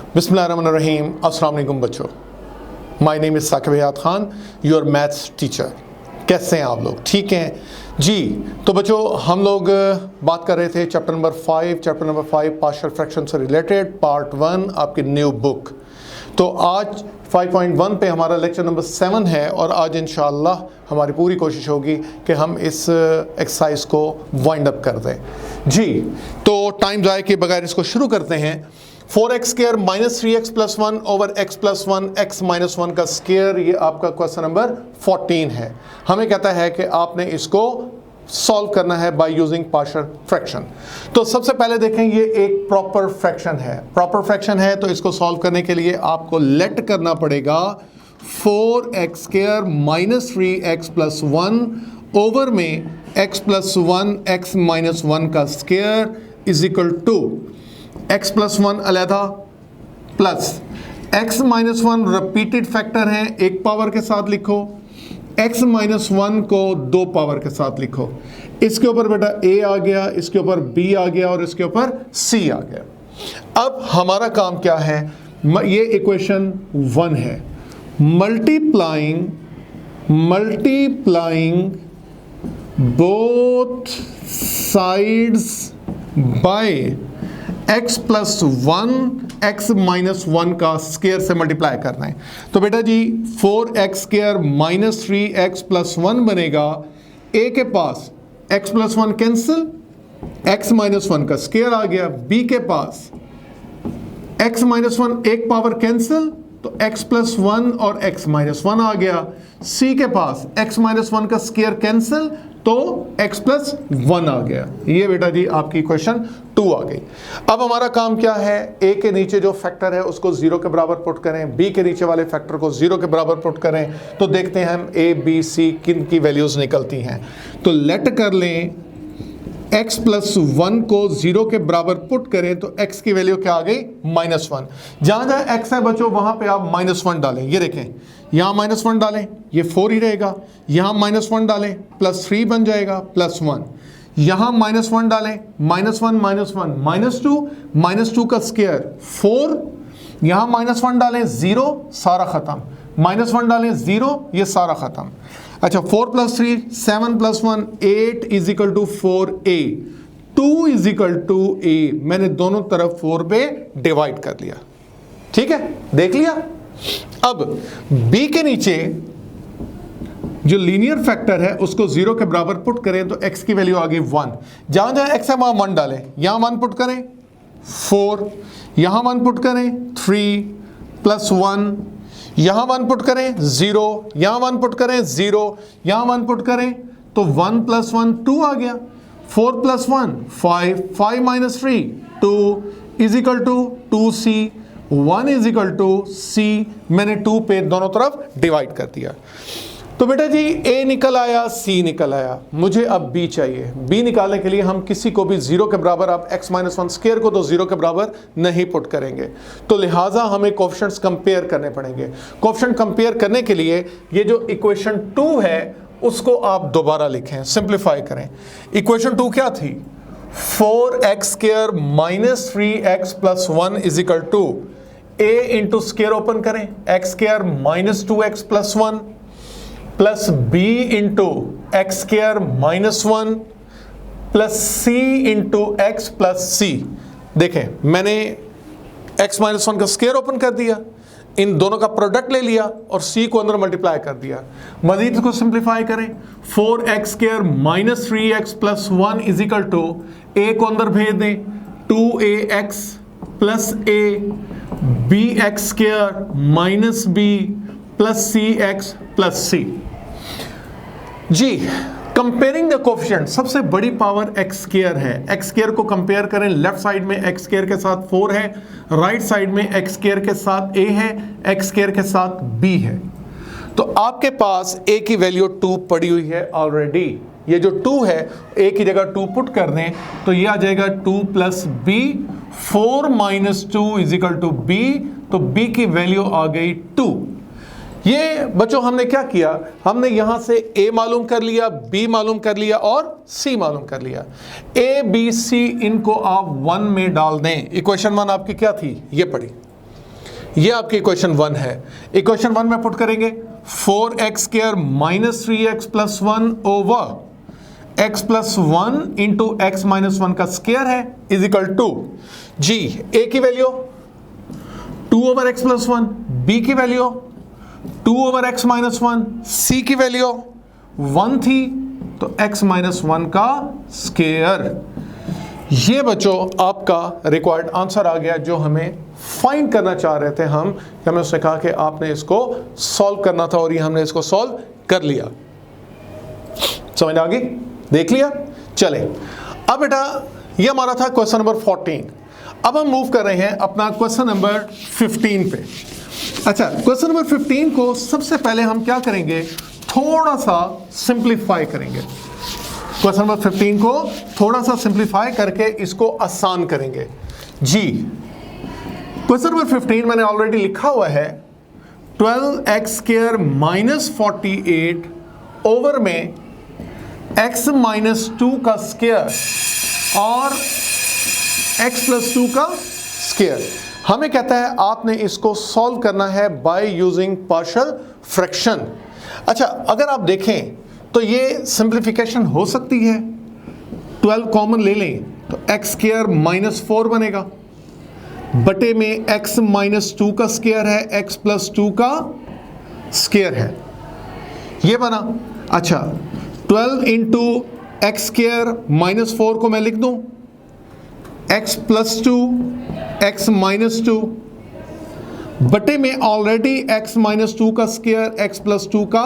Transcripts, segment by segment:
बिस्मिल्लाहिर्रहमानिर्रहीम। अस्सलाम वालेकुम बच्चों, my name is Saqib Hayat Khan, your maths teacher. कैसे हैं आप लोग? ठीक हैं जी। तो बच्चों, हम लोग बात कर रहे थे चैप्टर नंबर 5 पार्शियल फ्रैक्शन से रिलेटेड, पार्ट 1 आपकी न्यू बुक। तो आज 5.1 पे हमारा लेक्चर नंबर 7 है और आज इंशाअल्लाह हमारी पूरी कोशिश होगी कि हम इस एक्सरसाइज को वाइंड अप कर दें जी। तो टाइम ज़ाया के बगैर इसको शुरू करते हैं। 4x² minus 3x plus 1 over x plus 1 x minus 1 का स्क्वायर, ये आपका क्वेश्चन नंबर 14 है। हमें कहता है कि आपने इसको सॉल्व करना है बाय यूजिंग पार्शियल फ्रैक्शन। तो सबसे पहले देखें, ये एक प्रॉपर फ्रैक्शन है। प्रॉपर फ्रैक्शन है तो इसको सॉल्व करने के लिए आपको लेट करना पड़ेगा 4x² minus 3x plus 1 over में x प्लस 1 x माइनस 1 का square is equal to x plus 1 अलहदा plus x minus 1 repeated factor है, एक पावर के साथ लिखो, x माइनस 1 को दो पावर के साथ लिखो। इसके ऊपर बेटा a आ गया, इसके ऊपर b आ गया और इसके ऊपर c आ गया। अब हमारा काम क्या है, ये इक्वेशन 1 है। Multiplying both sides by x plus 1 x minus 1 का स्क्वायर से मल्टीप्लाई करना है। तो बेटा जी 4x² माइनस 3x प्लस 1 बनेगा, a के पास x plus 1 cancel, x minus 1 का स्क्वायर आ गया, b के पास x माइनस 1 एक पावर कैंसिल तो x प्लस 1 और x माइनस 1 आ गया, c के पास x माइनस 1 का स्क्वायर कैंसिल तो x प्लस 1 आ गया। ये बेटा जी आपकी क्वेश्चन 2 आ गई। अब हमारा काम क्या है, a के नीचे जो फैक्टर है उसको 0 के बराबर पुट करें, b के नीचे वाले फैक्टर को 0 के बराबर पुट करें, तो देखते हैं हम a b c किन की वैल्यूज निकलती हैं। तो लेट कर लें x प्लस 1 को 0 के बराबर पुट करें तो x की वैल्यू क्या आ गई, -1। जहां जहां x है बच्चों वहां पे आप -1 डालें। ये देखें, यहां -1 डालें, ये 4 ही रहेगा। यहां -1 डालें, +3 बन जाएगा, +1। यहां -1 डालें, -1 -2 का स्क्वायर 4। यहां -1 डालें, 0, सारा खत्म। -1 डालें, 0, ये सारा खत्म। अच्छा, 4 + 3 7 + 1 8 is equal to 4a, 2 is equal to a। मैंने दोनों तरफ 4 पे डिवाइड कर लिया, ठीक है, देख लिया। अब b के नीचे जो लीनियर फैक्टर है उसको 0 के बराबर पुट करें तो x की वैल्यू आ गई 1। जहां जहां x है वहां 1 डालें, यहां 1 पुट करें 4, यहां 1 पुट करें 3 + 1, यहां 1 पुट करें 0, यहां 1 पुट करें 0, यहां 1 पुट करें तो 1 + 1 2 आ गया। 4 + 1 5, 5 - 3 2 is equal to 2c, 1 is equal to c। मैंने 2 पे दोनों तरफ डिवाइड कर दिया। तो बेटा जी a निकल आया, c निकल आया, मुझे अब b चाहिए। b निकालने के लिए हम किसी को भी 0 के बराबर, आप x माइनस 1 स्क्वायर को तो 0 के बराबर नहीं पुट करेंगे, तो लिहाजा हमें कोएफिशिएंट्स कंपेयर करने पड़ेंगे। कोएफिशिएंट कंपेयर करने के लिए ये जो इक्वेशन 2 है उसको आप दोबारा लिखें, सिंप्लीफाई करें। इक्वेशन 2 क्या थी, 4x² minus 3x plus 1 is equal to a into square open करें x² minus 2x plus 1 plus b into x² minus 1 plus c into x plus c। देखें, मैंने x माइनस 1 का स्क्वायर ओपन कर दिया, इन दोनों का प्रोडक्ट ले लिया और c को अंदर मल्टीप्लाई कर दिया। मजीद को सिंप्लीफाई करें, 4x² minus 3x plus 1 is equal to a को अंदर भेज दें 2ax plus a, bx² minus b plus cx plus c। जी, कंपेयरिंग द कोएफिशिएंट, सबसे बड़ी पावर x² है। x² को कंपेयर करें, लेफ्ट साइड में x² के साथ 4 है, राइट साइड में x² के साथ a है, x² के साथ b है। तो आपके पास a की वैल्यू 2 पड़ी हुई है ऑलरेडी। ये जो 2 है a की जगह 2 पुट कर दें तो ये आ जाएगा 2 + b, 4 - 2 is equal to b, तो b की वैल्यू आ गई 2। ये बच्चों हमने क्या किया, हमने यहां से a मालूम कर लिया, b मालूम कर लिया और c मालूम कर लिया। a b c इनको आप 1 में डाल दें। इक्वेशन 1 आपकी क्या थी, ये पढ़ी, ये आपकी इक्वेशन 1 है। इक्वेशन 1 में पुट करेंगे 4x square minus 3x plus 1 over x plus 1 into x minus 1 का स्क्वायर है इज इक्वल टू जी a की value 2 over x plus 1, b की value 2 over x minus 1, c की वैल्यू 1 थी तो x माइनस 1 का स्क्वायर। ये बच्चों आपका रिक्वायर्ड आंसर आ गया जो हमें फाइंड करना चाह रहे थे हम। हमने उससे कहा कि आपने इसको सॉल्व करना था और ये हमने इसको सॉल्व कर लिया। समझ आ गई? देख लिया? चले अब बेटा ये हमारा था क्वेश्चन नंबर 14। अब हम मूव कर रहे हैं अपना क्वेश्चन नंबर 15 पे। अच्छा, क्वेश्चन नंबर 15 को सबसे पहले हम क्या करेंगे, थोड़ा सा सिंप्लीफाई करेंगे। क्वेश्चन नंबर 15 को थोड़ा सा सिंप्लीफाई करके इसको आसान करेंगे जी। क्वेश्चन नंबर 15 मैंने ऑलरेडी लिखा हुआ है 12x स्क्वायर माइनस 48 ओवर में x माइनस 2 का स्क्वायर और x प्लस 2 का स्क्वायर। हमें कहता है आपने इसको सॉल्व करना है बाय यूजिंग पार्शियल फ्रैक्शन। अच्छा, अगर आप देखें तो ये सिंप्लीफिकेशन हो सकती है। 12 कॉमन ले लें तो x स्क्वायर माइनस 4 बनेगा, बटे में x माइनस 2 का स्क्वायर है, x प्लस 2 का स्क्वायर है, ये बना। अच्छा, 12 इंटू एक्स स्क्वायर माइनस 4 को मैं लिख दूं x प्लस 2 x माइनस 2, बटे में ऑलरेडी x माइनस 2 का स्क्वायर x प्लस 2 का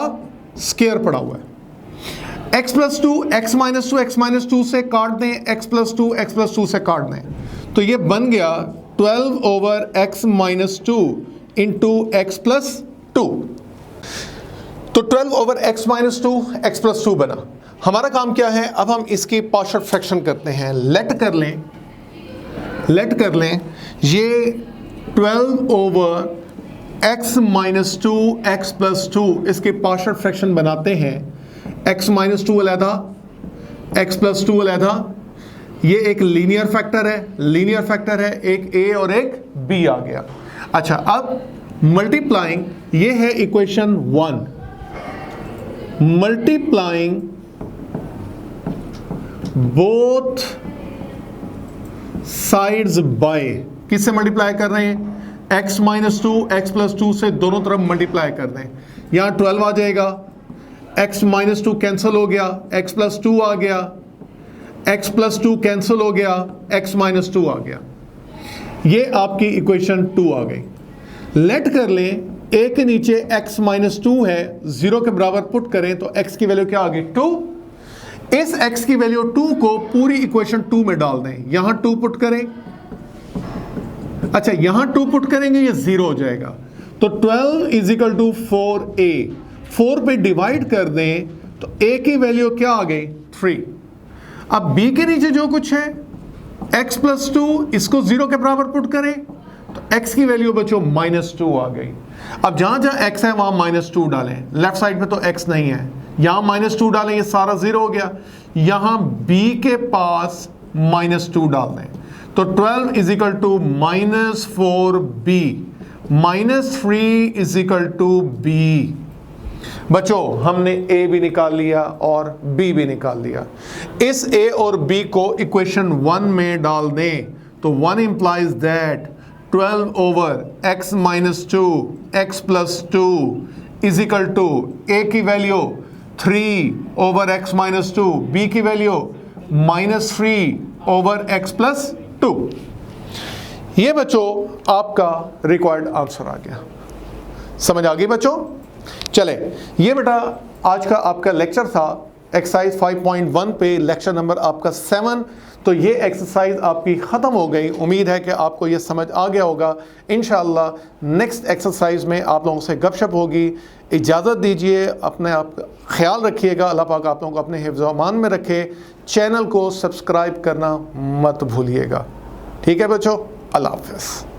स्क्वायर पड़ा हुआ है। x प्लस 2 x माइनस 2 से काट दें, x प्लस 2 से काट दें, तो ये बन गया 12 over x minus 2 into x plus 2। तो 12 over x minus 2 x plus 2 बना। हमारा काम क्या है, अब हम इसकी पार्शियल फ्रैक्शन करते हैं। लेट कर लें ये 12 over x minus 2 x plus 2 इसके पार्शियल फ्रैक्शन बनाते हैं। x माइनस 2 अलहदा, x प्लस 2 अलहदा, ये एक लीनियर फैक्टर है, एक a और एक b आ गया। अच्छा, अब मल्टीप्लाइंग, ये है equation 1, multiplying both sides by, किससे मल्टीप्लाई कर रहे हैं, x माइनस 2 x प्लस 2 से दोनों तरफ मल्टीप्लाई कर दें। यहां 12 आ जाएगा, x माइनस 2 कैंसिल हो गया, x प्लस 2 आ गया, x प्लस 2 कैंसिल हो गया, x माइनस 2 आ गया। ये आपकी इक्वेशन 2 आ गई। लेट कर लें a के नीचे x माइनस 2 है, 0 के बराबर पुट करें तो x की वैल्यू क्या आ गई, 2। इस x की वैल्यू 2 को पूरी इक्वेशन 2 में डाल दें। यहां 2 पुट करें, अच्छा यहां 2 पुट करेंगे, ये 0 हो जाएगा। तो 12 इज इक्वल टू 4a, 4 पे डिवाइड कर दें तो a की वैल्यू क्या आ गई, 3। अब b के नीचे जो कुछ है x प्लस 2, इसको 0 के बराबर पुट करें तो x की वैल्यू बच्चों माइनस 2 आ गई। अब जहां जहां x है वहां माइनस 2 डालें, लेफ्ट साइड पे तो x नहीं है, यहां माइनस 2 डालें, ये सारा 0 हो गया। यहां b के पास माइनस 2 डाल दें तो 12 is equal to minus 4b, minus 3 is equal to b। बच्चों हमने a भी निकाल लिया और b भी निकाल लिया। इस a और b को इक्वेशन 1 में डाल दें तो 1 implies that 12 over x minus 2 x plus 2 is equal to a की value 3 over x minus 2, b की value minus 3 over x plus 2। ये बच्चों आपका रिक्वायर्ड आंसर आ गया। समझ आ गई बच्चों? चले, ये बेटा आज का आपका लेक्चर था एक्सरसाइज 5.1 पे, लेक्चर नंबर आपका 7। तो ये एक्सरसाइज आपकी ख़त्म हो गई। उम्मीद है कि आपको ये समझ आ गया होगा। इंशाअल्लाह नेक्स्ट एक्सरसाइज में आप लोगों से गपशप होगी। इजाज़त दीजिए, अपने आप ख्याल रखिएगा। अल्लाह पाक आप लोगों को अपने हिफ्ज़ व अमान में रखे। चैनल को सब्सक्राइब करना मत भूलिएगा। ठीक है बच्चों, अल्लाह हाफ़िज़।